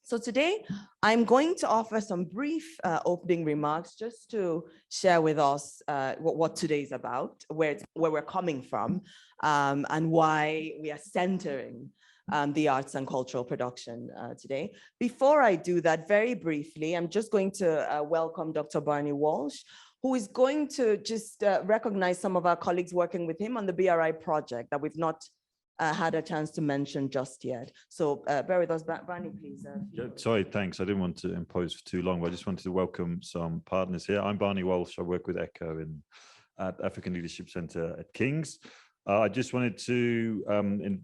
So today, I'm going to offer some brief opening remarks just to share with us what today is about, where we're coming from, and why we are centering the arts and cultural production today. Before I do that, very briefly, I'm just going to welcome Dr. Barney Walsh, who is going to just recognize some of our colleagues working with him on the BRI project that we've not had a chance to mention just yet. So bear with us, Barney, please. Sorry, thanks. I didn't want to impose for too long, but I just wanted to welcome some partners here. I'm Barney Walsh. I work with ECHO at African Leadership Centre at King's. I just wanted to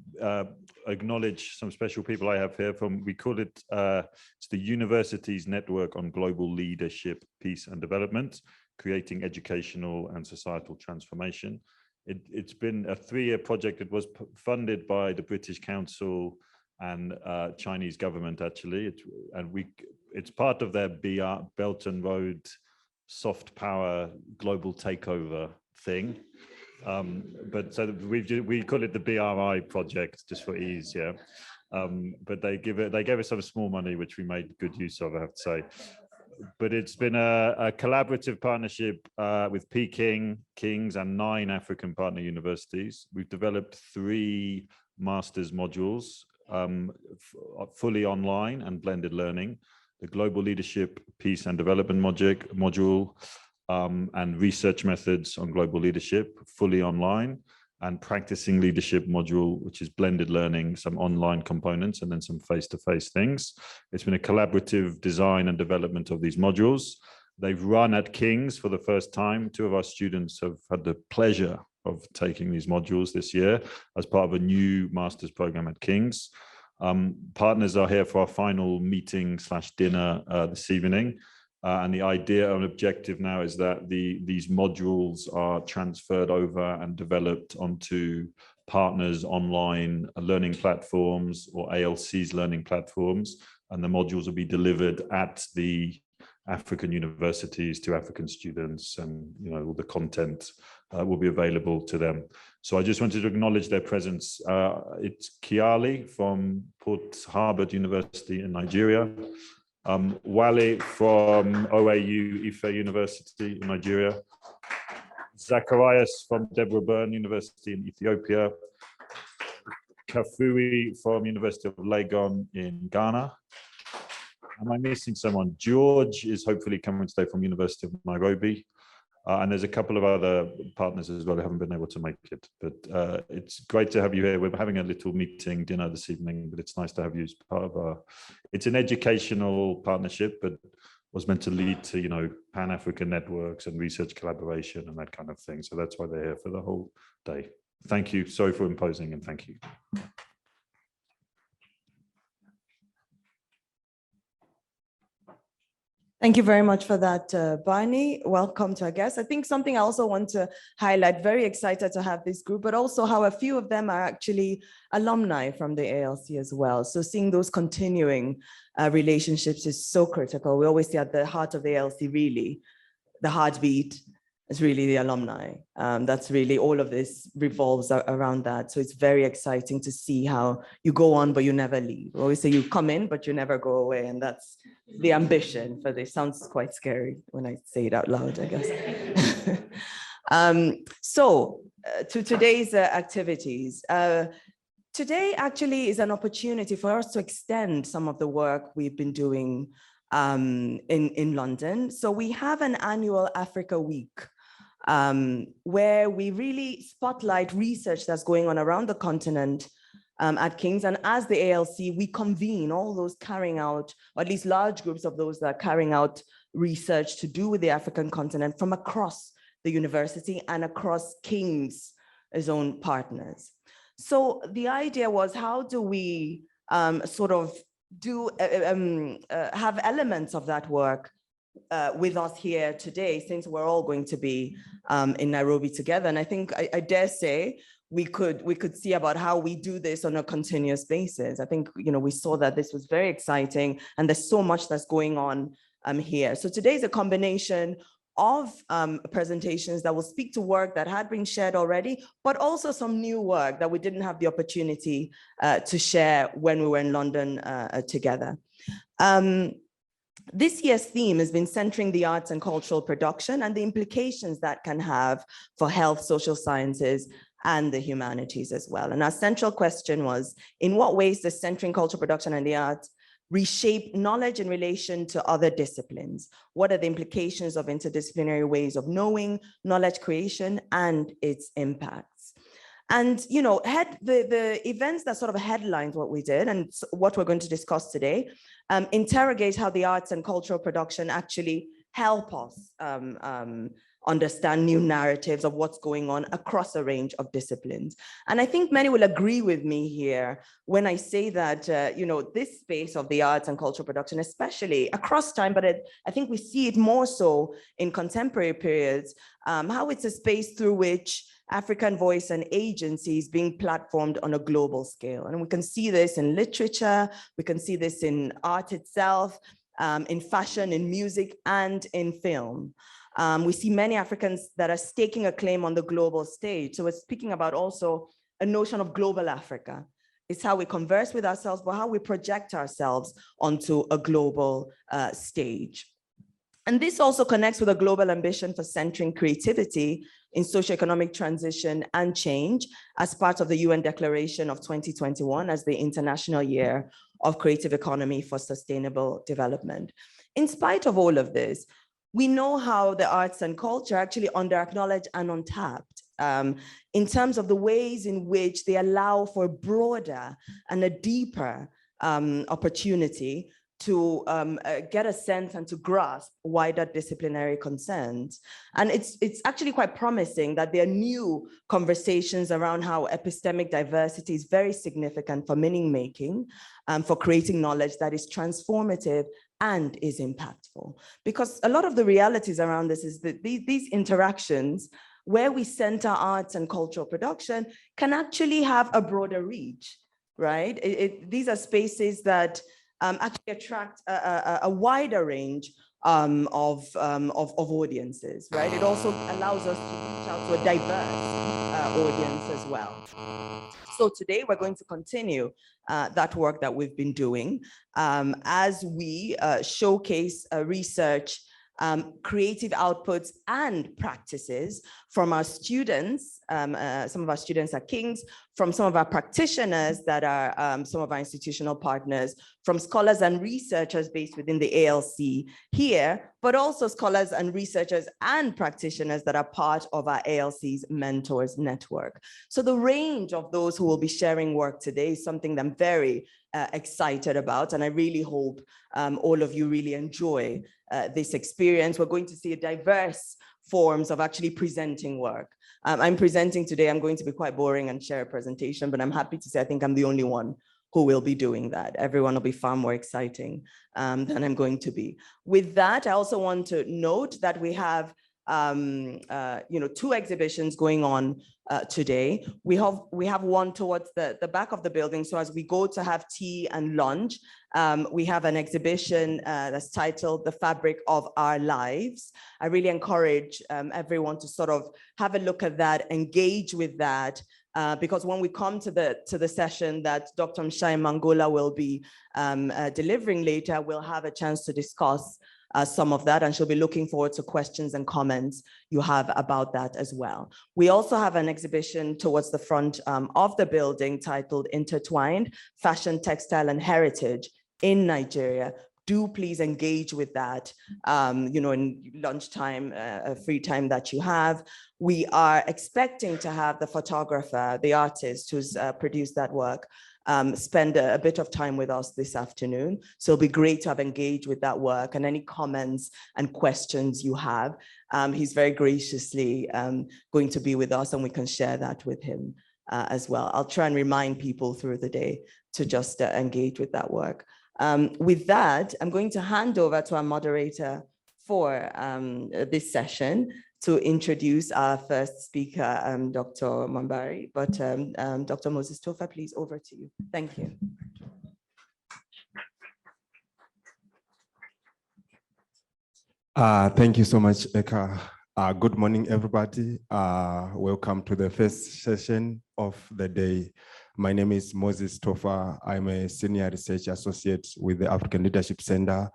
acknowledge some special people I have here from, we call it, it's the Universities Network on Global Leadership, Peace and Development, creating educational and societal transformation. It's been a 3-year project. It was funded by the British Council and Chinese government, actually. It's part of their Belt and Road soft power global takeover thing. But so we call it the BRI project just for ease, yeah. But they gave us some small money, which we made good use of, I have to say. But it's been a collaborative partnership with Peking, King's, and 9 African partner universities. We've developed 3 master's modules, fully online and blended learning, the Global Leadership, Peace and Development module, and research methods on global leadership, fully online, and practicing leadership module, which is blended learning, some online components, and then some face-to-face things. It's been a collaborative design and development of these modules. They've run at King's for the first time. 2 of our students have had the pleasure of taking these modules this year as part of a new master's program at King's. Partners are here for our final meeting / dinner this evening. And the idea and objective now is that these modules are transferred over and developed onto partners' online learning platforms or ALC's learning platforms. And the modules will be delivered at the African universities to African students, and all the content will be available to them. So I just wanted to acknowledge their presence. It's Kiali from Port Harcourt University in Nigeria. Wale from OAU Ife University in Nigeria, Zacharias from Deborah Byrne University in Ethiopia, Kafui from University of Legon in Ghana. Am I missing someone? George is hopefully coming today from University of Nairobi. And there's a couple of other partners as well who haven't been able to make it. But it's great to have you here. We're having a little meeting dinner this evening, but it's nice to have you as part of our... It's an educational partnership, but was meant to lead to, Pan-African networks and research collaboration and that kind of thing. So that's why they're here for the whole day. Thank you. Sorry for imposing, and thank you. Thank you very much for that, Barney. Welcome to our guests. I think something I also want to highlight, very excited to have this group, but also how a few of them are actually alumni from the ALC as well. So seeing those continuing relationships is so critical. We always say at the heart of the ALC, really, the heartbeat is really the alumni. That's really, all of this revolves around that. So it's very exciting to see how you go on, but you never leave. We always say you come in, but you never go away. And that's the ambition for this. Sounds quite scary when I say it out loud, I guess. To today's activities. Today actually is an opportunity for us to extend some of the work we've been doing in London. So we have an annual Africa Week, where we really spotlight research that's going on around the continent at King's. And as the ALC, we convene all those carrying out, or at least large groups of those that are carrying out research to do with the African continent from across the university and across King's own partners. So the idea was, how do we sort of have elements of that work with us here today, since we're all going to be in Nairobi together. And I think I dare say we could see about how we do this on a continuous basis. I think we saw that this was very exciting, and there's so much that's going on here. So today's a combination of presentations that will speak to work that had been shared already, but also some new work that we didn't have the opportunity to share when we were in London together. This year's theme has been centering the arts and cultural production and the implications that can have for health, social sciences, and the humanities as well. And our central question was, in what ways does centering cultural production and the arts reshape knowledge in relation to other disciplines? What are the implications of interdisciplinary ways of knowing, knowledge creation, and its impacts? And, you know, the events that sort of headlined what we did and what we're going to discuss today interrogate how the arts and cultural production actually help us understand new narratives of what's going on across a range of disciplines. And I think many will agree with me here when I say that, you know, this space of the arts and cultural production, especially across time, but I think we see it more so in contemporary periods, how it's a space through which African voice and agency is being platformed on a global scale. And we can see this in literature, we can see this in art itself, in fashion, in music, and in film. We see many Africans that are staking a claim on the global stage. So we're speaking about also a notion of global Africa. It's how we converse with ourselves, but how we project ourselves onto a global stage. And this also connects with a global ambition for centering creativity in socioeconomic transition and change as part of the UN Declaration of 2021 as the International Year of Creative Economy for Sustainable Development. In spite of all of this, we know how the arts and culture are actually under-acknowledged and untapped in terms of the ways in which they allow for broader and a deeper opportunity to get a sense and to grasp wider disciplinary concerns. And it's actually quite promising that there are new conversations around how epistemic diversity is very significant for meaning making, for creating knowledge that is transformative and is impactful. Because a lot of the realities around this is that these interactions where we center arts and cultural production can actually have a broader reach, right? These are spaces that actually attract a wider range of audiences, right? It also allows us to reach out to a diverse audience as well. So today we're going to continue that work that we've been doing as we showcase research, creative outputs and practices from our students. Some of our students are King's, from some of our practitioners that are some of our institutional partners, from scholars and researchers based within the ALC here, but also scholars and researchers and practitioners that are part of our ALC's Mentors Network. So the range of those who will be sharing work today is something that I'm very excited about, and I really hope all of you really enjoy this experience. We're going to see diverse forms of actually presenting work. I'm presenting today. I'm going to be quite boring and share a presentation, but I'm happy to say I think I'm the only one who will be doing that. Everyone will be far more exciting than I'm going to be. With that, I also want to note that we have two exhibitions going on today. We have one towards the back of the building. So as we go to have tea and lunch, we have an exhibition that's titled The Fabric of Our Lives. I really encourage everyone to sort of have a look at that, engage with that, because when we come to the session that Dr. Mshai Mangola will be delivering later, we'll have a chance to discuss some of that, and she'll be looking forward to questions and comments you have about that as well. We also have an exhibition towards the front of the building titled Intertwined, Fashion, Textile and Heritage in Nigeria. Do please engage with that, in lunchtime, free time that you have. We are expecting to have the photographer, the artist who's produced that work, spend a bit of time with us this afternoon. So it'll be great to have engaged with that work and any comments and questions you have. He's very graciously going to be with us, and we can share that with him as well. I'll try and remind people through the day to just engage with that work. With that, I'm going to hand over to our moderator for this session to introduce our first speaker, Dr. Mwambari. But Dr. Moses Tofa, please, over to you. Thank you. Thank you so much, Eka. Good morning, everybody. Welcome to the first session of the day. My name is Moses Tofa. I'm a senior research associate with the African Leadership Center.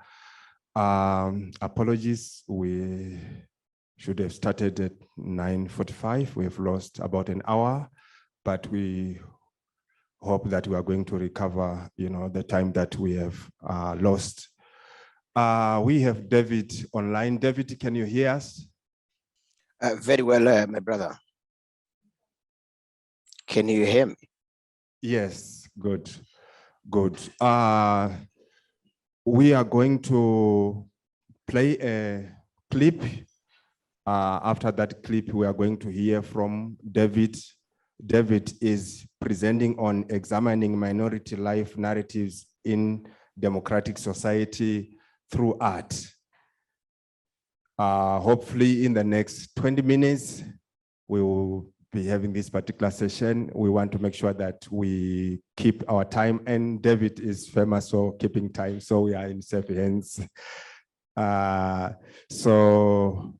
Apologies, we should have started at 9:45. We have lost about an hour, but we hope that we are going to recover, the time that we have lost. We have David online. David, can you hear us? Very well, my brother. Can you hear me? Yes, good, good. We are going to play a clip. After that clip, we are going to hear from David. David is presenting on examining minority life narratives in democratic society through art. Hopefully in the next 20 minutes, we will be having this particular session. We want to make sure that we keep our time, and David is famous for keeping time, so we are in safe hands. So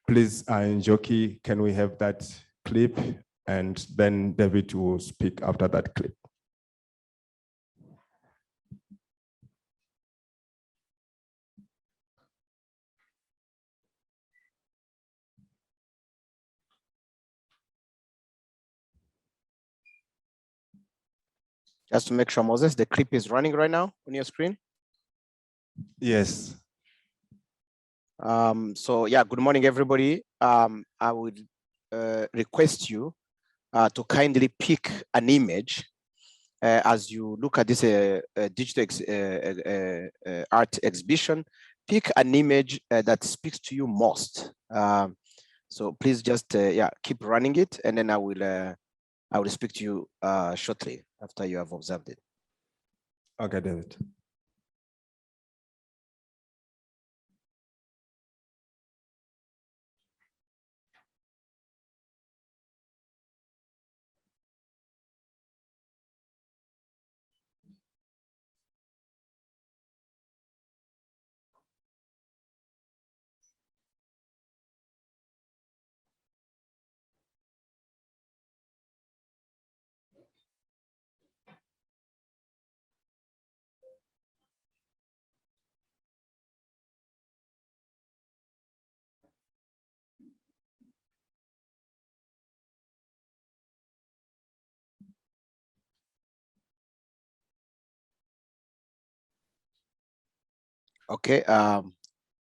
please, Njoki, can we have that clip? And then David will speak after that clip. Just to make sure, Moses, the clip is running right now on your screen? Yes. So yeah, good morning, everybody. I would request you to kindly pick an image as you look at this digital art exhibition. Pick an image that speaks to you most. So please just keep running it, and then I will speak to you shortly after you have observed it. Okay, David. Okay,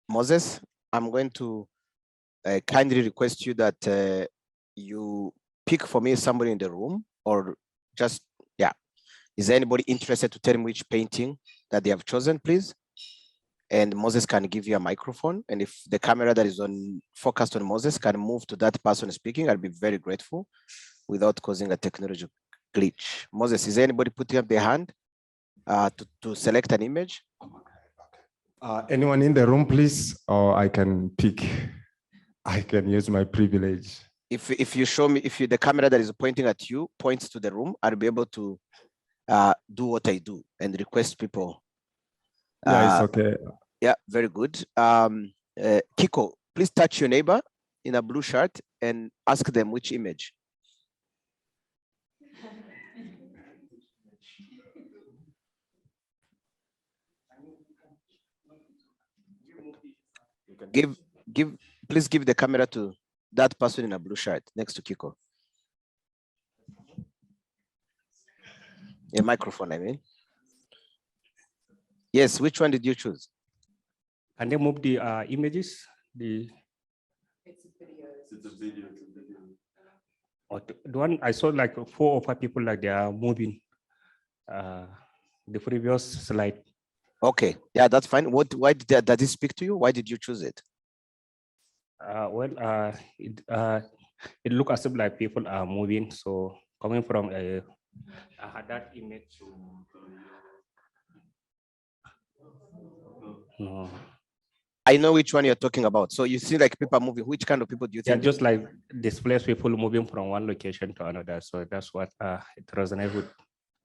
Moses, I'm going to kindly request you that you pick for me somebody in the room, or just, is there anybody interested to tell me which painting that they have chosen, please? And Moses can give you a microphone. And if the camera that is focused on Moses can move to that person speaking, I'll be very grateful without causing a technology glitch. Moses, is there anybody putting up their hand to select an image? Anyone in the room, please, or I can pick. I can use my privilege. If you show me, the camera that is pointing at you points to the room, I'll be able to do what I do and request people. Yeah, it's okay. Yeah, very good. Kiko, please touch your neighbor in a blue shirt and ask them which image. Please give the camera to that person in a blue shirt next to Kiko. A microphone, I mean. Yes, which one did you choose? Can they move the images? It's a video. The one I saw, like 4 or 5 people, like they are moving. The previous slide. Okay, yeah, that's fine. Why did it speak to you? Why did you choose it? It looks as if like people are moving. So coming from I had that image to. No. I know which one you're talking about. So you see like people are moving. Which kind of people do you think? Yeah, just like displaced people moving from one location to another. So that's what it resonates with.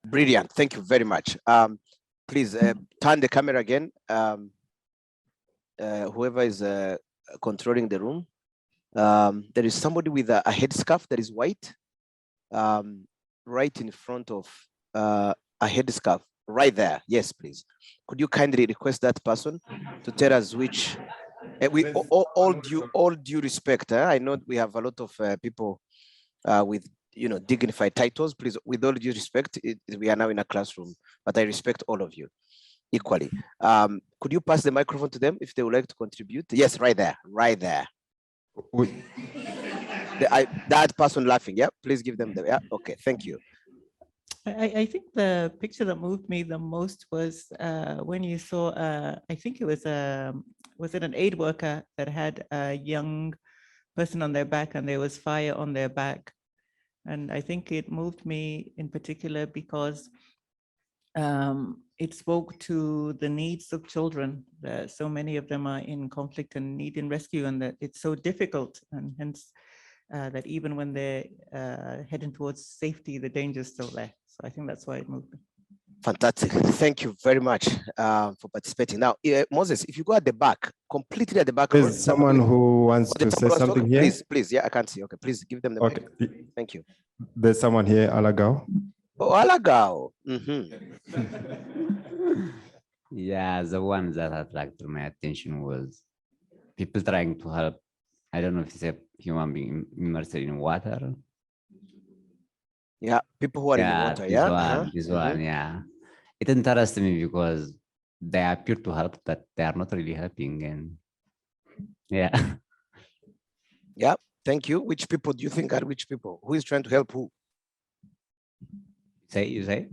Brilliant. Thank you very much. Please turn the camera again. whoever is controlling the room. There is somebody with a headscarf that is white, right in front of a headscarf, right there. Yes, please. Could you kindly request that person to tell us which? We all due respect. I know we have a lot of people with dignified titles. Please, with all due respect, we are now in a classroom, but I respect all of you equally. Could you pass the microphone to them if they would like to contribute? Yes, right there, right there. That person laughing. Yeah, please give them the. Yeah, okay, thank you. I think the picture that moved me the most was when you saw, I think it was it an aid worker that had a young person on their back and there was fire on their back. And I think it moved me in particular because it spoke to the needs of children. So many of them are in conflict and need in rescue, and that it's so difficult, and hence that even when they're heading towards safety, the danger is still there. So I think that's why it moved me. Fantastic. Thank you very much for participating. Now, Moses, if you go at the back, completely at the back. There's someone who wants to say something here. Please. Yeah, I can't see. Okay, please give them the mic. Thank you. There's someone here, Alagao. Oh, Alagao. Yeah, the one that attracted my attention was people trying to help. I don't know if it's a human being immersed in water. Yeah, people who are in the water. This one, yeah. It interests me because they appear to help, but they are not really helping. And yeah. Yeah, thank you. Which people do you think are which people? Who is trying to help who? You say?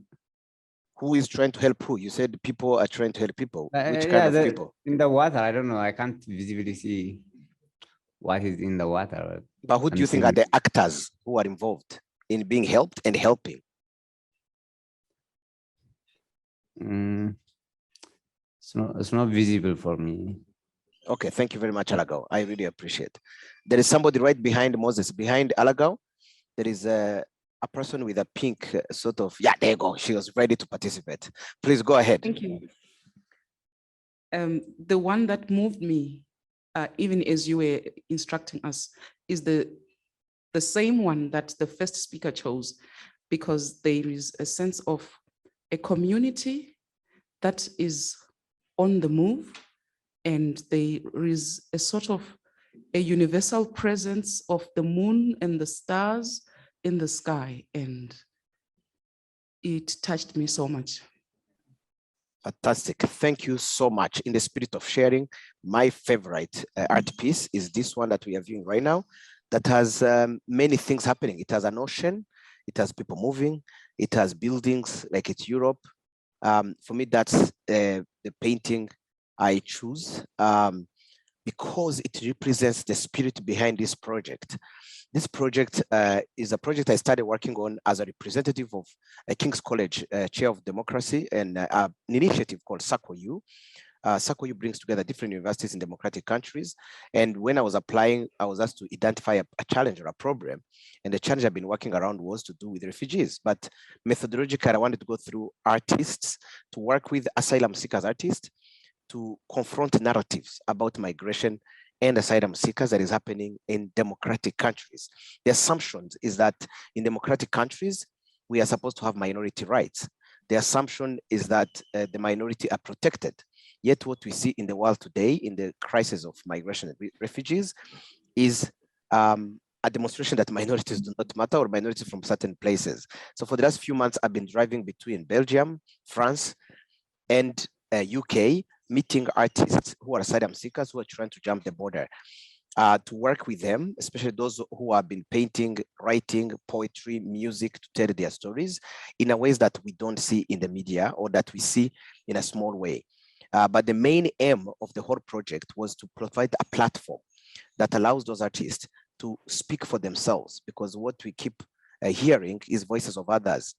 Who is trying to help who? You said people are trying to help people. Which kind of people? In the water, I don't know. I can't visibly see what is in the water. But who do you think are the actors who are involved in being helped and helping? It's not visible for me. Okay, thank you very much, Alagao. I really appreciate it. There is somebody right behind Moses, behind Alagao. There is a person with a pink sort of, yeah, there you go. She was ready to participate. Please go ahead. Thank you. The one that moved me, even as you were instructing us, is the same one that the first speaker chose, because there is a sense of a community that is on the move, and there is a sort of a universal presence of the moon and the stars in the sky, and it touched me so much. Fantastic. Thank you so much. In the spirit of sharing, my favorite art piece is this one that we are viewing right now, that has many things happening. It has an ocean, it has people moving, it has buildings like it's Europe. For me, that's the painting I choose because it represents the spirit behind this project. This project is a project I started working on as a representative of King's College Chair of Democracy and an initiative called SACO-U. SACO-U brings together different universities in democratic countries. And when I was applying, I was asked to identify a challenge or a problem. And the challenge I've been working around was to do with refugees. But methodologically, I wanted to go through artists, to work with asylum seekers artists, to confront narratives about migration and asylum seekers that is happening in democratic countries. The assumption is that in democratic countries, we are supposed to have minority rights. The assumption is that the minority are protected. Yet what we see in the world today, in the crisis of migration and refugees, is a demonstration that minorities do not matter, or minorities from certain places. So for the last few months, I've been driving between Belgium, France, and UK, meeting artists who are asylum seekers who are trying to jump the border, to work with them, especially those who have been painting, writing, poetry, music, to tell their stories in a ways that we don't see in the media, or that we see in a small way. But the main aim of the whole project was to provide a platform that allows those artists to speak for themselves, because what we keep hearing is voices of others,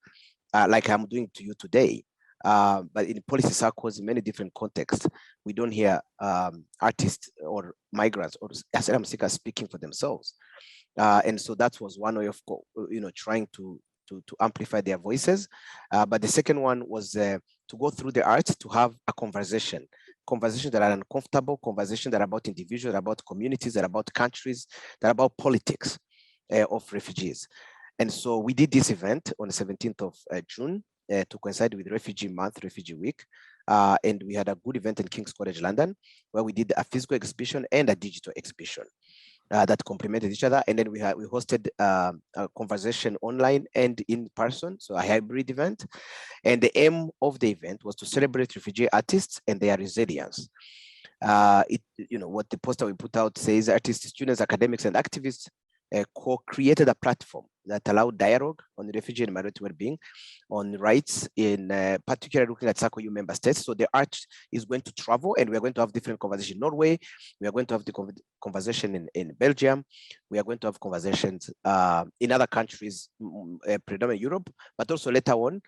like I'm doing to you today. But in policy circles, in many different contexts, we don't hear artists or migrants or asylum seekers speaking for themselves. And so that was one way of trying to amplify their voices. But the second one was to go through the arts to have a conversation, conversations that are uncomfortable, conversations that are about individuals, that are about communities, that are about countries, that are about politics of refugees. And so we did this event on the 17th of June to coincide with Refugee Month, Refugee Week. And we had a good event in King's College London, where we did a physical exhibition and a digital exhibition that complemented each other. And then we hosted a conversation online and in person, so a hybrid event. And the aim of the event was to celebrate refugee artists and their resilience. What the poster we put out says, artists, students, academics, and activists co-created a platform that allowed dialogue on refugee and minority well-being, on rights, in particular looking at SACCO-EU member states. So the art is going to travel, and we're going to have different conversations in Norway. We are going to have the conversation in Belgium. We are going to have conversations in other countries, predominantly Europe, but also later on.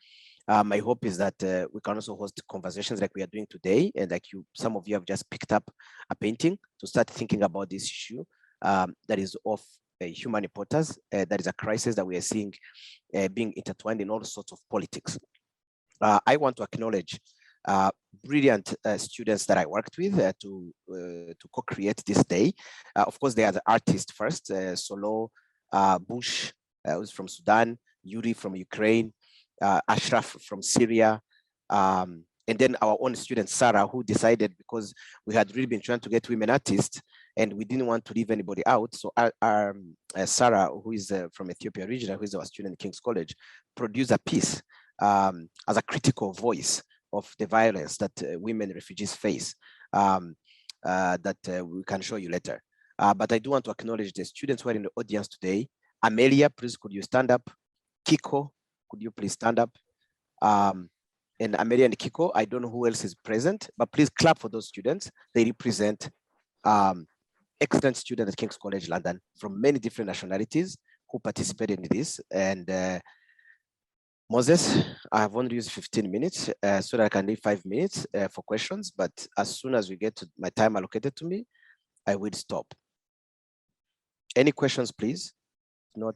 My hope is that we can also host conversations like we are doing today, and like some of you have just picked up a painting to start thinking about this issue that is of human importance, that is a crisis that we are seeing being intertwined in all sorts of politics. I want to acknowledge brilliant students that I worked with to co-create this day. Of course, they are the artists first, Solo, Bush, who's from Sudan, Yuri from Ukraine, Ashraf from Syria, and then our own student, Sarah, who decided, because we had really been trying to get women artists and we didn't want to leave anybody out. So Sarah, who is from Ethiopia originally, who is our student at King's College, produced a piece as a critical voice of the violence that women refugees face that we can show you later. But I do want to acknowledge the students who are in the audience today. Amelia, please, could you stand up? Kiko, could you please stand up? And Amelia and Kiko, I don't know who else is present, but please clap for those students. They represent excellent students at King's College London from many different nationalities who participated in this. And Moses, I have only used 15 minutes so that I can leave 5 minutes for questions, but as soon as we get to my time allocated to me, I will stop. Any questions, please? Not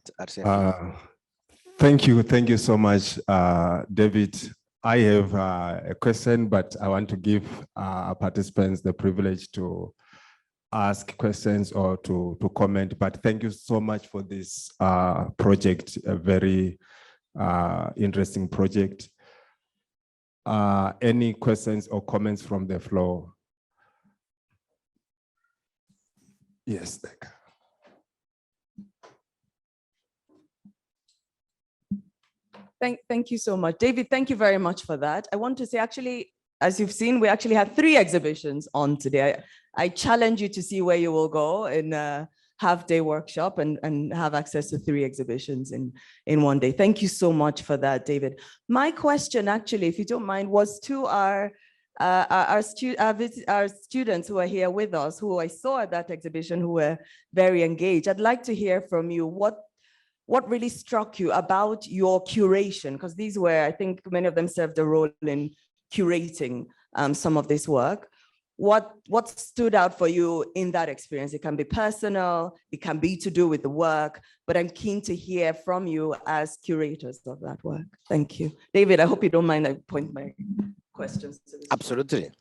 Thank you so much, David. I have a question, but I want to give participants the privilege to ask questions or to comment. But thank you so much for this project, a very interesting project. Any questions or comments from the floor? Yes, Thank you so much. David, thank you very much for that. I want to say, actually, as you've seen, we actually have 3 exhibitions on today. I challenge you to see where you will go in a half-day workshop and have access to 3 exhibitions in one day. Thank you so much for that, David. My question, actually, if you don't mind, was to our students who are here with us, who I saw at that exhibition, who were very engaged. I'd like to hear from you what really struck you about your curation, because these were, I think many of them served a role in curating some of this work. What stood out for you in that experience? It can be personal, it can be to do with the work, but I'm keen to hear from you as curators of that work. Thank you. David, I hope you don't mind I point my questions to this. Absolutely.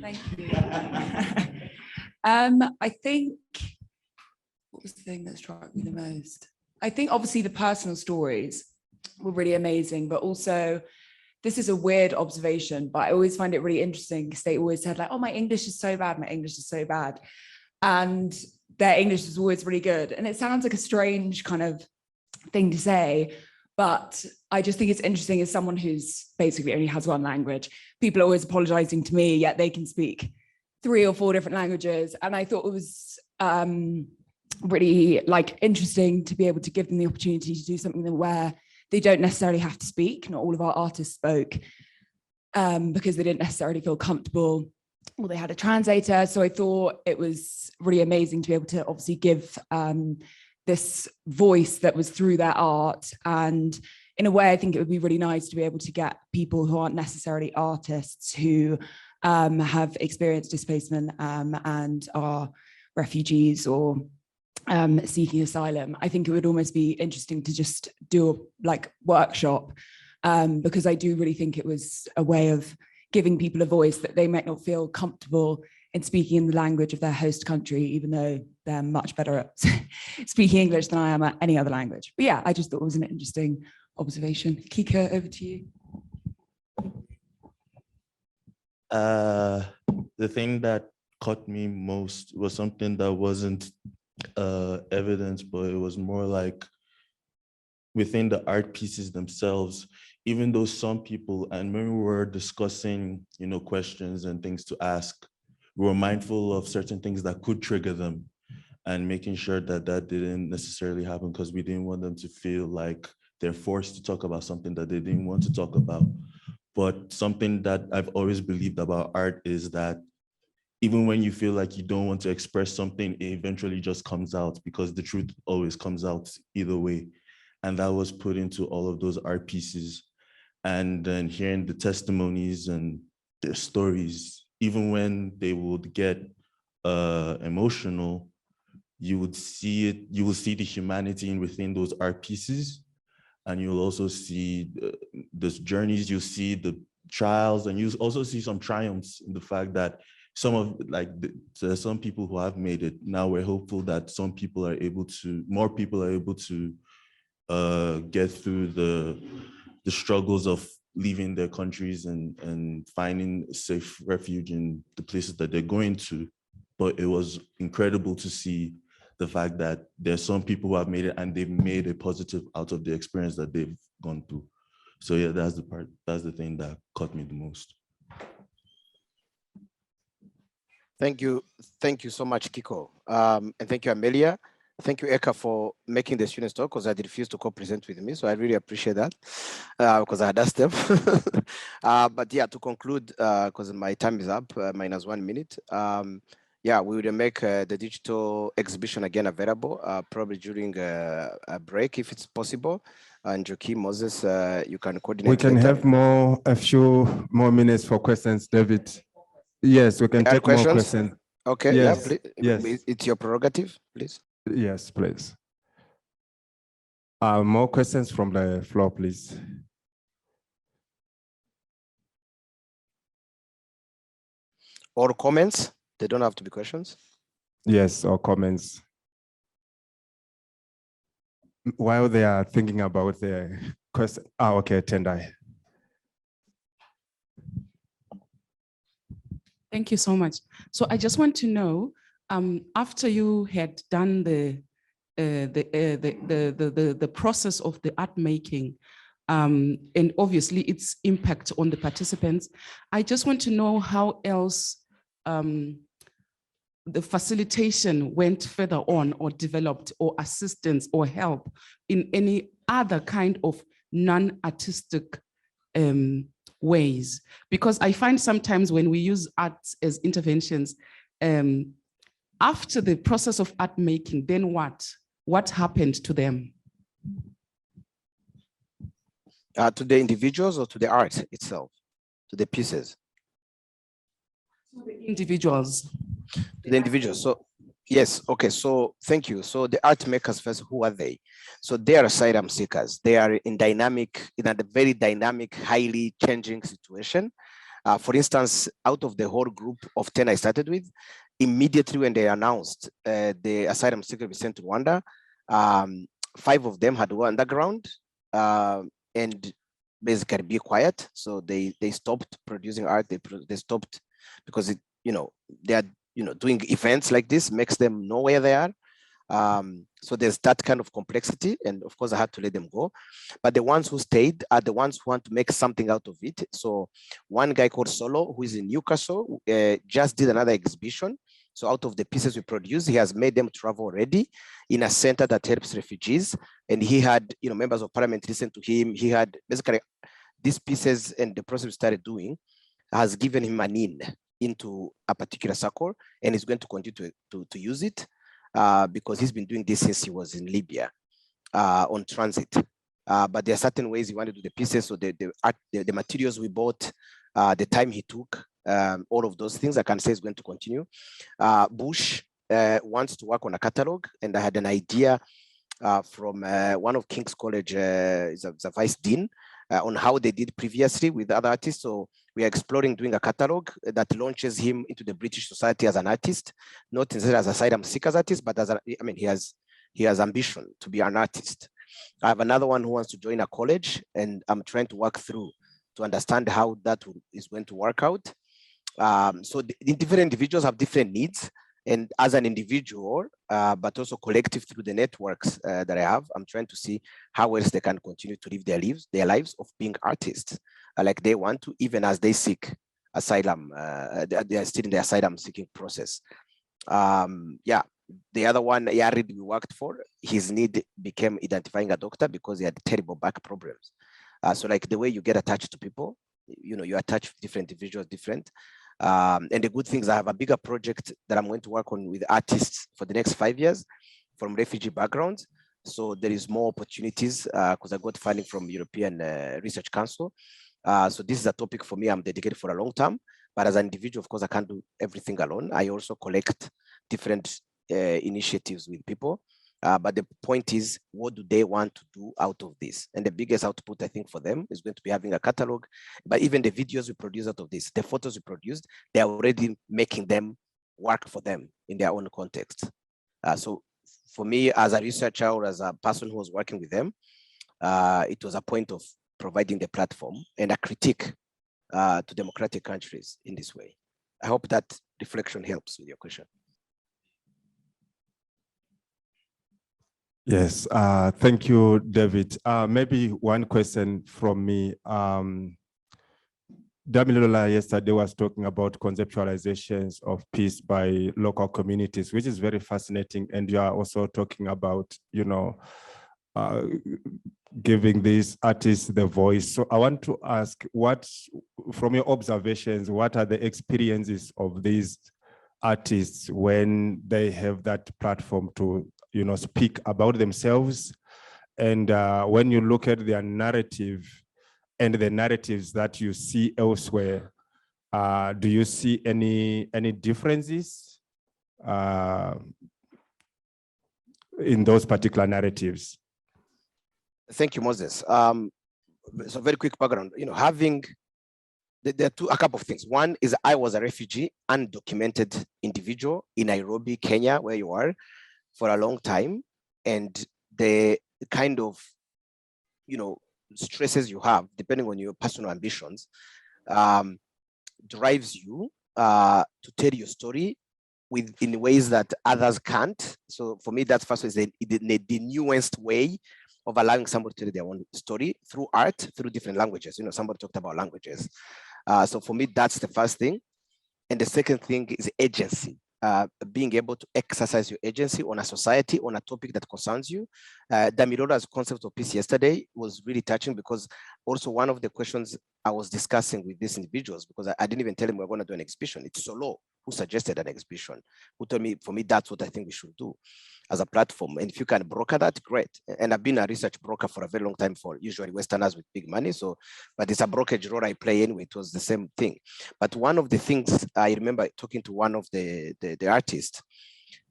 Thank you. I think, what was the thing that struck me the most? I think obviously the personal stories were really amazing, but also this is a weird observation, but I always find it really interesting because they always said like, oh, my English is so bad, my English is so bad. And their English is always really good. And it sounds like a strange kind of thing to say, but I just think it's interesting as someone who's basically only has one language. People are always apologizing to me, yet they can speak 3 or 4 different languages. And I thought it was really like interesting to be able to give them the opportunity to do something where they don't necessarily have to speak. Not all of our artists spoke because they didn't necessarily feel comfortable or they had a translator. So I thought it was really amazing to be able to obviously give this voice that was through their art. And in a way, I think it would be really nice to be able to get people who aren't necessarily artists, who have experienced displacement and are refugees or seeking asylum. I think it would almost be interesting to just do a workshop, because I do really think it was a way of giving people a voice that they might not feel comfortable in speaking in the language of their host country, even though they're much better at speaking English than I am at any other language. But yeah, I just thought it was an interesting observation. Kika, over to you. The thing that caught me most was something that wasn't evidence, but it was more like within the art pieces themselves, even though some people, and when we were discussing, questions and things to ask, we were mindful of certain things that could trigger them and making sure that that didn't necessarily happen, because we didn't want them to feel like they're forced to talk about something that they didn't want to talk about. But something that I've always believed about art is that even when you feel like you don't want to express something, it eventually just comes out, because the truth always comes out either way. And that was put into all of those art pieces. And then hearing the testimonies and their stories, even when they would get emotional, you would see it, you will see the humanity within those art pieces. And you'll also see those journeys, you'll see the trials, and you also see some triumphs in the fact that there's some people who have made it. Now we're hopeful that more people are able to get through the struggles of leaving their countries and finding safe refuge in the places that they're going to. But it was incredible to see the fact that there's some people who have made it and they've made a positive out of the experience that they've gone through. So yeah, that's the thing that caught me the most. Thank you so much, Kiko. And thank you, Amelia. Thank you, Eka, for making the students talk, because I refused to co-present with me. So I really appreciate that, because I had asked them. But yeah, to conclude, because my time is up, minus 1 minute. Yeah, we will make the digital exhibition again available, probably during a break, if it's possible. And Joaquin, Moses, you can coordinate. We can later. have a few more minutes for questions, David. Yes, we can take more questions. Okay, yes, yeah, yes. It's your prerogative, please. Yes, please. More questions from the floor, please. Or comments? They don't have to be questions. Yes, or comments. While they are thinking about the question. Okay, Tendai. Thank you so much. So I just want to know, after you had done the process of the art making, and obviously its impact on the participants, I just want to know how else the facilitation went further on, or developed, or assistance or help in any other kind of non-artistic ways. Because I find sometimes when we use art as interventions, after the process of art making, then what happened to them? To the individuals or to the art itself, to the pieces? To the individuals. To the individuals. So yes, okay, so thank you. So the art makers first, who are they? So they are asylum seekers. They are in a very dynamic, highly changing situation. For instance, out of the whole group of 10 I started with, immediately when they announced the asylum seeker be sent to Rwanda, 5 of them had to go underground and basically be quiet. So they stopped producing art. They stopped because they are doing events like this makes them know where they are. So there's that kind of complexity, and of course I had to let them go. But the ones who stayed are the ones who want to make something out of it. So one guy called Solo, who is in Newcastle, just did another exhibition. So out of the pieces we produced, he has made them travel already in a center that helps refugees. And he had members of parliament listen to him. He had basically these pieces, and the process we started doing has given him an in into a particular circle, and he's going to continue to use it because he's been doing this since he was in Libya on transit. But there are certain ways he wanted to do the pieces. So the materials we bought, the time he took, all of those things I can say is going to continue. Bush, wants to work on a catalog, and I had an idea from one of King's College, is a vice dean, on how they did previously with other artists. So we are exploring doing a catalog that launches him into the British society as an artist, not necessarily as asylum seekers artist, but as he has ambition to be an artist. I have another one who wants to join a college, and I'm trying to work through to understand how that is going to work out. So the different individuals have different needs, and as an individual, but also collective through the networks that I have, I'm trying to see how else they can continue to live their lives of being artists, like they want to, even as they seek asylum. They are still in the asylum seeking process. Yeah, the other one, Yarid, we worked for, his need became identifying a doctor because he had terrible back problems. So like the way you get attached to people, you attach different individuals, different. And the good things, I have a bigger project that I'm going to work on with artists for the next 5 years from refugee backgrounds. So there is more opportunities because I got funding from European Research Council. So this is a topic for me I'm dedicated for a long time. But as an individual, of course, I can't do everything alone. I also collect different initiatives with people. But the point is, what do they want to do out of this? And the biggest output, I think, for them is going to be having a catalog. But even the videos we produce out of this, the photos we produced, they're already making them work for them in their own context. So for me, as a researcher or as a person who was working with them, it was a point of providing the platform and a critique to democratic countries in this way. I hope that reflection helps with your question. Yes, thank you, David. Maybe one question from me. Damilola yesterday was talking about conceptualizations of peace by local communities, which is very fascinating. And you are also talking about, giving these artists the voice. So I want to ask, from your observations, what are the experiences of these artists when they have that platform to speak about themselves? And when you look at their narrative and the narratives that you see elsewhere, do you see any differences in those particular narratives? Thank you, Moses. So very quick background, there are a couple of things. One is I was a refugee, undocumented individual in Nairobi, Kenya, where you are, for a long time. And the kind of, stresses you have, depending on your personal ambitions, drives you to tell your story in ways that others can't. So for me, that's first is the nuanced way of allowing somebody to tell their own story through art, through different languages. Somebody talked about languages. So for me, that's the first thing. And the second thing is agency. Being able to exercise your agency on a society, on a topic that concerns you. Damilola's concept of peace yesterday was really touching, because also one of the questions I was discussing with these individuals, because I didn't even tell them we're going to do an exhibition. It's Solo who suggested an exhibition, who told me, for me, that's what I think we should do as a platform. And if you can broker that, great. And I've been a research broker for a very long time for usually Westerners with big money. So, but it's a brokerage role I play anyway. It was the same thing. But one of the things I remember talking to one of the artists,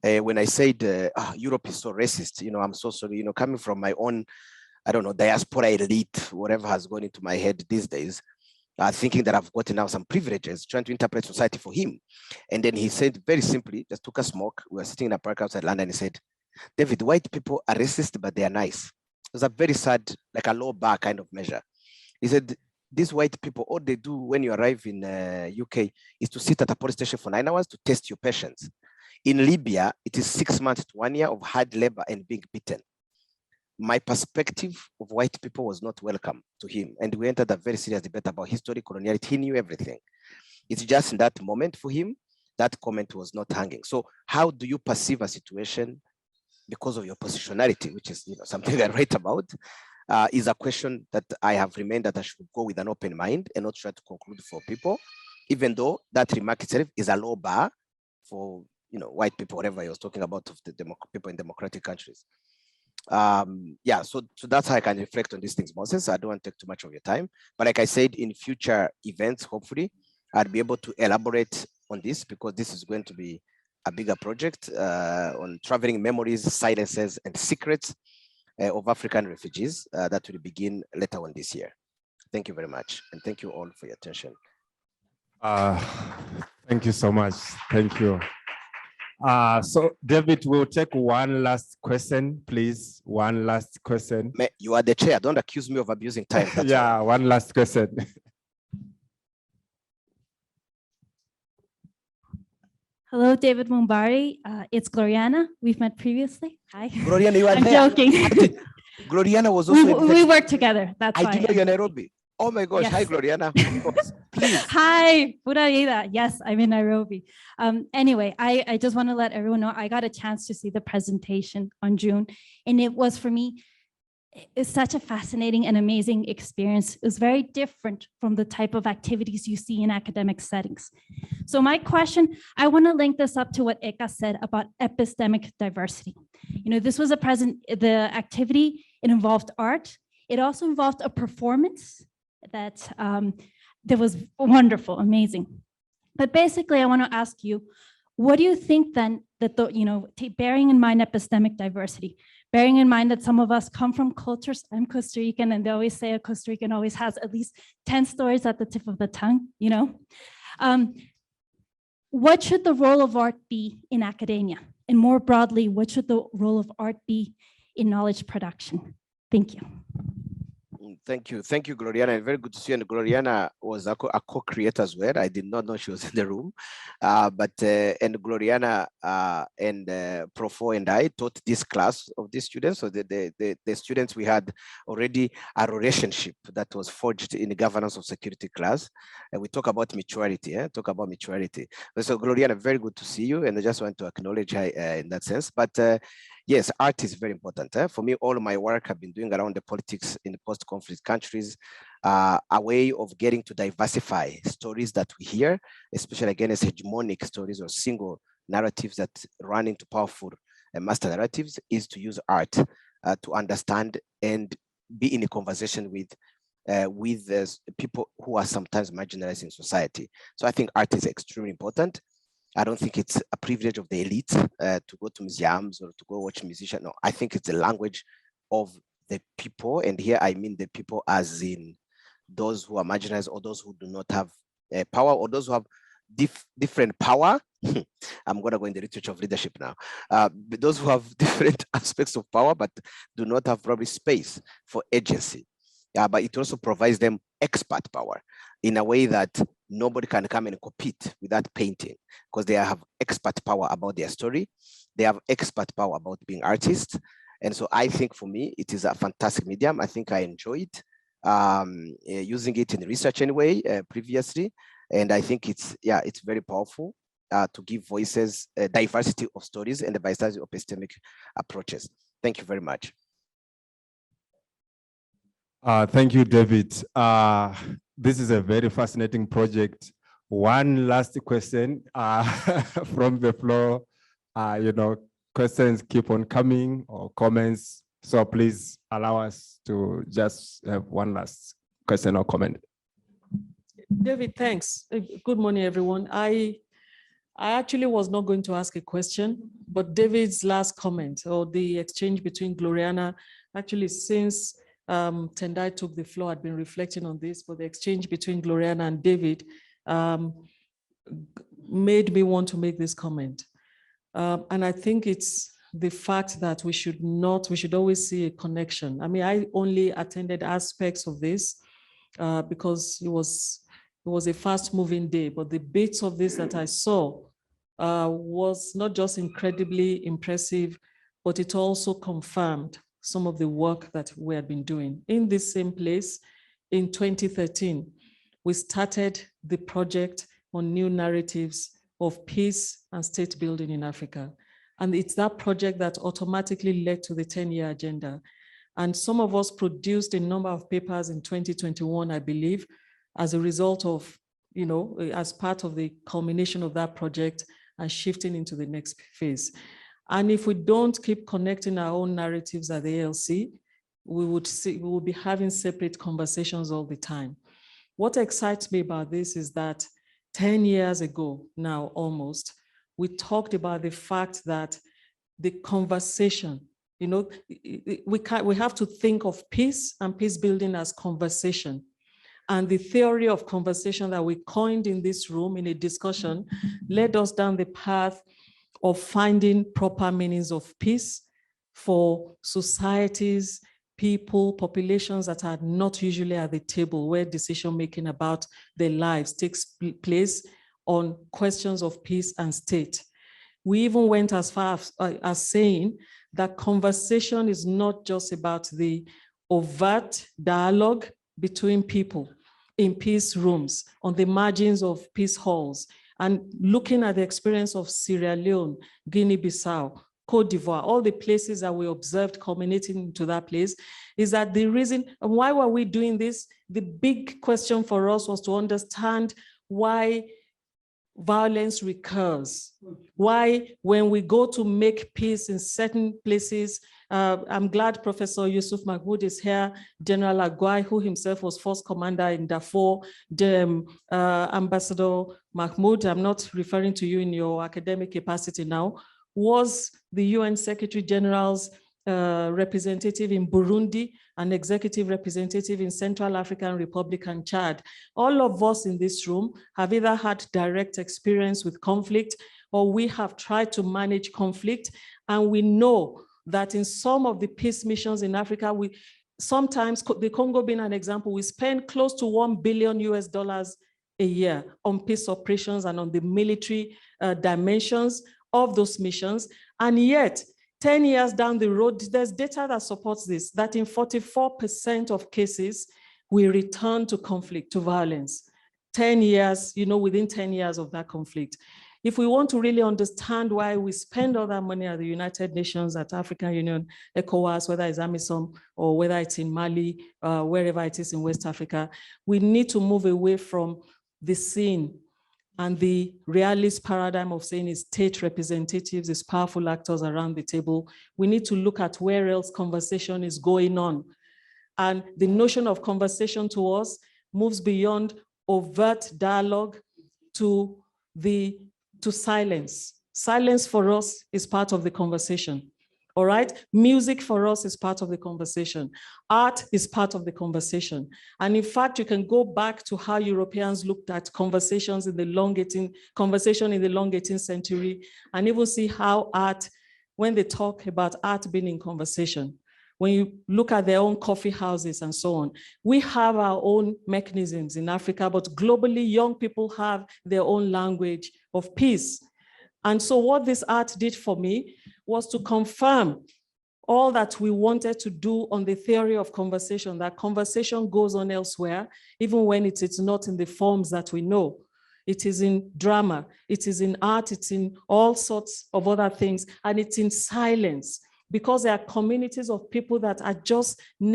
when I said, Europe is so racist, I'm so sorry, coming from my own, I don't know, diaspora elite, whatever has gone into my head these days, thinking that I've gotten now some privileges, trying to interpret society for him. And then he said very simply, just took a smoke. We were sitting in a park outside London. He said, David, white people are racist, but they are nice. It was a very sad, like a low bar kind of measure. He said, these white people, all they do when you arrive in UK is to sit at a police station for 9 hours to test your patience. In Libya, it is 6 months to 1 year of hard labor and being beaten. My perspective of white people was not welcome to him. And we entered a very serious debate about history, coloniality. He knew everything. It's just in that moment for him, that comment was not hanging. So how do you perceive a situation because of your positionality, which is something I write about, is a question that I have remained that I should go with an open mind and not try to conclude for people, even though that remark itself is a low bar for white people, whatever I was talking about, of the people in democratic countries. Yeah, so that's how I can reflect on these things, Moses. I don't want to take too much of your time, but like I said, in future events, hopefully, I'll be able to elaborate on this, because this is going to be a bigger project on traveling memories, silences, and secrets of African refugees that will begin later on this year. Thank you very much. And thank you all for your attention. Thank you so much. Thank you. So David, we'll take one last question, please. One last question. You are the chair. Don't accuse me of abusing time. Yeah, all. One last question. Hello, David Mumbari. It's Gloriana. We've met previously. Hi. Gloriana, you are I'm there. joking. Gloriana was also. We work together. That's I why. didn't know you're in Nairobi. Oh my gosh. Yes. Hi, Gloriana. Please. Hi, Pura vida. Yes, I'm in Nairobi. Anyway, I just want to let everyone know I got a chance to see the presentation on June, and it was for me, it's such a fascinating and amazing experience. It was very different from the type of activities you see in academic settings. So my question, I want to link this up to what Eka said about epistemic diversity. You know, this was the activity, it involved art. It also involved a performance that was wonderful, amazing. But basically, I want to ask you, what do you think then that bearing in mind epistemic diversity, bearing in mind that some of us come from cultures, I'm Costa Rican, and they always say a Costa Rican always has at least 10 stories at the tip of the tongue, you know? What should the role of art be in academia? And more broadly, what should the role of art be in knowledge production? Thank you. Thank you, Gloriana. And very good to see you. And Gloriana was a co-creator as well. I did not know she was in the room, and Gloriana and Profo and I taught this class of these students. So the students, we had already a relationship that was forged in the governance of security class, and we talk about maturity. So Gloriana, very good to see you, and I just want to acknowledge her in that sense. But yes, art is very important. For me, all my work I've been doing around the politics in the post-conflict countries, a way of getting to diversify stories that we hear, especially against hegemonic stories or single narratives that run into powerful master narratives, is to use art to understand and be in a conversation with people who are sometimes marginalized in society. So I think art is extremely important. I don't think it's a privilege of the elite to go to museums or to go watch musicians. No, I think it's the language of the people. And here I mean the people as in those who are marginalized or those who do not have power or those who have different power. I'm going to go in the literature of leadership now. Those who have different aspects of power but do not have probably space for agency. But it also provides them expert power in a way that nobody can come and compete with that painting because they have expert power about their story. They have expert power about being artists. And so I think for me, it is a fantastic medium. I think I enjoyed using it in research anyway previously. And I think it's very powerful to give voices, diversity of stories and the diversity of epistemic approaches. Thank you very much. Thank you, David. This is a very fascinating project. One last question from the floor. Questions keep on coming or comments. So please allow us to just have one last question or comment. David, thanks. Good morning, everyone. I actually was not going to ask a question, but David's last comment or the exchange between Gloriana, actually since Tendai took the floor, I'd been reflecting on this, but the exchange between Gloriana and David made me want to make this comment. And I think it's the fact that we should always see a connection. I mean, I only attended aspects of this because it was a fast moving day, but the bits of this that I saw was not just incredibly impressive, but it also confirmed some of the work that we had been doing. In this same place, in 2013, we started the project on new narratives of peace and state building in Africa. And it's that project that automatically led to the 10-year agenda. And some of us produced a number of papers in 2021, I believe, as a result of, as part of the culmination of that project and shifting into the next phase. And if we don't keep connecting our own narratives at the ALC, we will be having separate conversations all the time. What excites me about this is that 10 years ago now, almost, we talked about the fact that the conversation, you know, we have to think of peace and peace building as conversation. And the theory of conversation that we coined in this room in a discussion led us down the path of finding proper meanings of peace for societies, people, populations that are not usually at the table where decision-making about their lives takes place on questions of peace and state. We even went as far as saying that conversation is not just about the overt dialogue between people in peace rooms, on the margins of peace halls, and looking at the experience of Sierra Leone, Guinea-Bissau, Cote d'Ivoire, all the places that we observed culminating into that place, is that the reason, why were we doing this? The big question for us was to understand why violence recurs. Why, when we go to make peace in certain places, I'm glad Professor Yusuf Mahmoud is here, General Aguai, who himself was force commander in Darfur, Ambassador Mahmoud, I'm not referring to you in your academic capacity now, was the UN Secretary General's representative in Burundi, an executive representative in Central African Republic and Chad. All of us in this room have either had direct experience with conflict or we have tried to manage conflict. And we know that in some of the peace missions in Africa, we sometimes, the Congo being an example, we spend close to $1 billion a year on peace operations and on the military dimensions of those missions. And yet, 10 years down the road, there's data that supports this, that in 44% of cases, we return to conflict, to violence. 10 years, you know, within 10 years of that conflict. If we want to really understand why we spend all that money at the United Nations, at African Union, ECOWAS, whether it's AMISOM or whether it's in Mali, wherever it is in West Africa, we need to move away from the scene and the realist paradigm of saying it's state representatives, it's powerful actors around the table. We need to look at where else conversation is going on. And the notion of conversation to us moves beyond overt dialogue to silence. Silence for us is part of the conversation. All right, music for us is part of the conversation. Art is part of the conversation. And in fact, you can go back to how Europeans looked at conversations in the long 18th century, and even see how art, when they talk about art being in conversation, when you look at their own coffee houses and so on, we have our own mechanisms in Africa, but globally, young people have their own language of peace. And so what this art did for me was to confirm all that we wanted to do on the theory of conversation, that conversation goes on elsewhere, even when it is not in the forms that we know. It is in drama, it is in art, it's in all sorts of other things, and it's in silence, because there are communities of people that are just you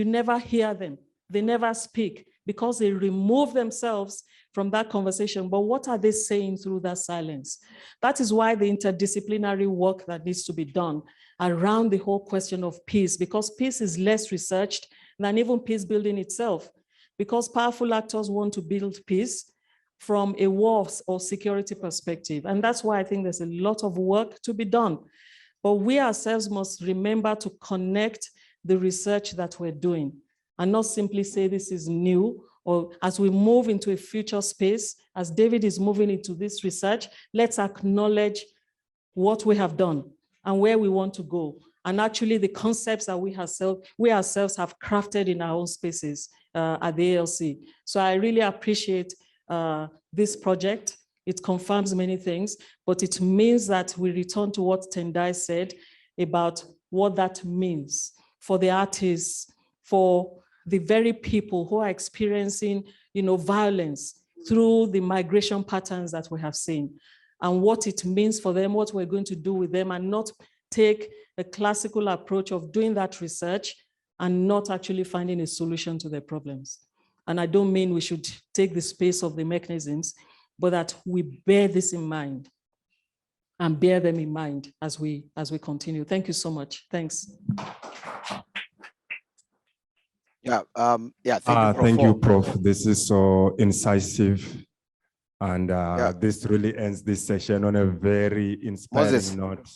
never hear them. They never speak because they remove themselves from that conversation. But what are they saying through that silence? That is why the interdisciplinary work that needs to be done around the whole question of peace, because peace is less researched than even peace building itself, because powerful actors want to build peace from a war or security perspective. And that's why I think there's a lot of work to be done. But we ourselves must remember to connect the research that we're doing and not simply say this is new, or as we move into a future space, as David is moving into this research, let's acknowledge what we have done and where we want to go. And actually the concepts that we ourselves have crafted in our own spaces at the ALC. So I really appreciate this project. It confirms many things, but it means that we return to what Tendai said about what that means for the artists, for the very people who are experiencing, violence through the migration patterns that we have seen, and what it means for them, what we're going to do with them, and not take a classical approach of doing that research and not actually finding a solution to their problems. And I don't mean we should take the space of the mechanisms, but that we bear this in mind and bear them in mind as we continue. Thank you so much. Thanks. Yeah, thank you, Prof. Thank you, Prof. This is so incisive And Yeah. this really ends this session on a very inspiring Moses. note.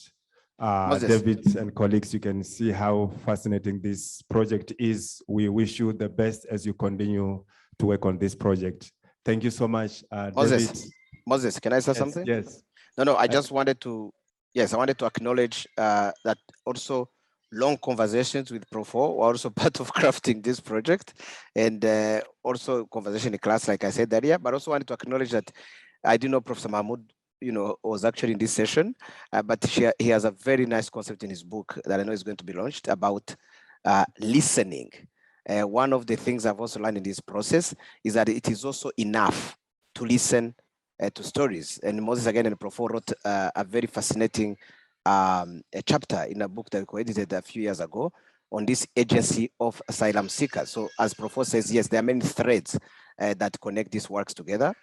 Moses. David and colleagues, you can see how fascinating this project is. We wish you the best as you continue to work on this project. Thank you so much, Moses. David. Moses, can I say Yes, something? yes. No, I just wanted to, yes, I wanted to acknowledge that also long conversations with Prof. were also part of crafting this project, and also conversation in class, like I said earlier, but also wanted to acknowledge that I didn't know Professor Mahmoud, was actually in this session, but he has a very nice concept in his book that I know is going to be launched about listening. One of the things I've also learned in this process is that it is also enough to listen to stories. And Moses again and Prof wrote a very fascinating a chapter in a book that we edited a few years ago on this agency of asylum seekers. So as Prof says, yes, there are many threads that connect these works together.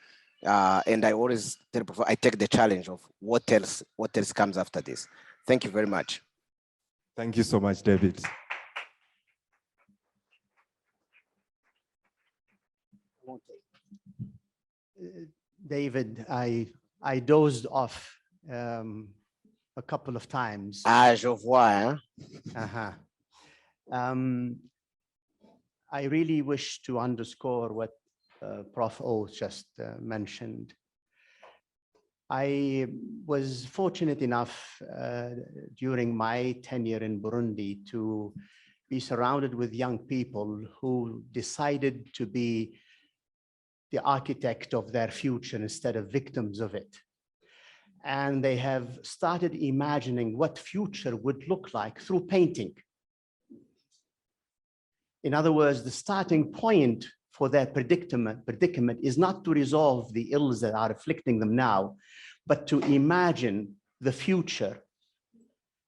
And I always tell Prof, I take the challenge of what else comes after this. Thank you very much. Thank you so much, David. David, I dozed off a couple of times. Ah, je vois. Uh-huh. I really wish to underscore what Prof. O just mentioned. I was fortunate enough during my tenure in Burundi to be surrounded with young people who decided to be the architect of their future instead of victims of it. And they have started imagining what future would look like through painting. In other words, the starting point for their predicament is not to resolve the ills that are afflicting them now, but to imagine the future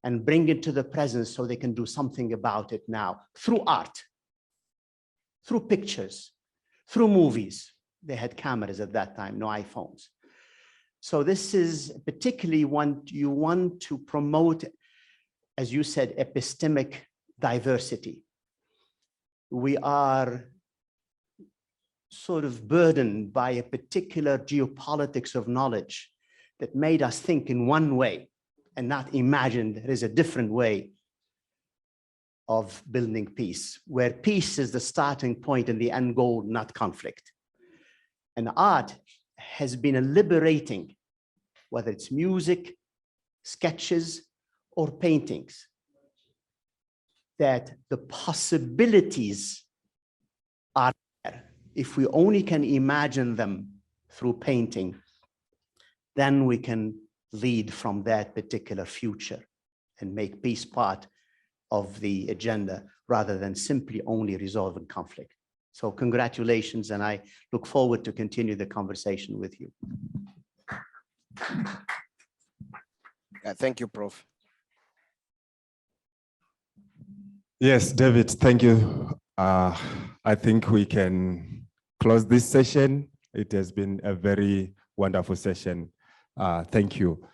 and bring it to the present so they can do something about it now through art, through pictures, through movies. They had cameras at that time, no iPhones. So this is particularly you want to promote, as you said, epistemic diversity. We are sort of burdened by a particular geopolitics of knowledge that made us think in one way and not imagine there is a different way of building peace, where peace is the starting point and the end goal, not conflict. And art has been a liberating, whether it's music, sketches, or paintings, that the possibilities are there. If we only can imagine them through painting, then we can lead from that particular future and make peace part of the agenda rather than simply only resolving conflict. So congratulations, and I look forward to continue the conversation with you. Thank you, Prof. Yes, David, thank you. I think we can close this session. It has been a very wonderful session. Thank you.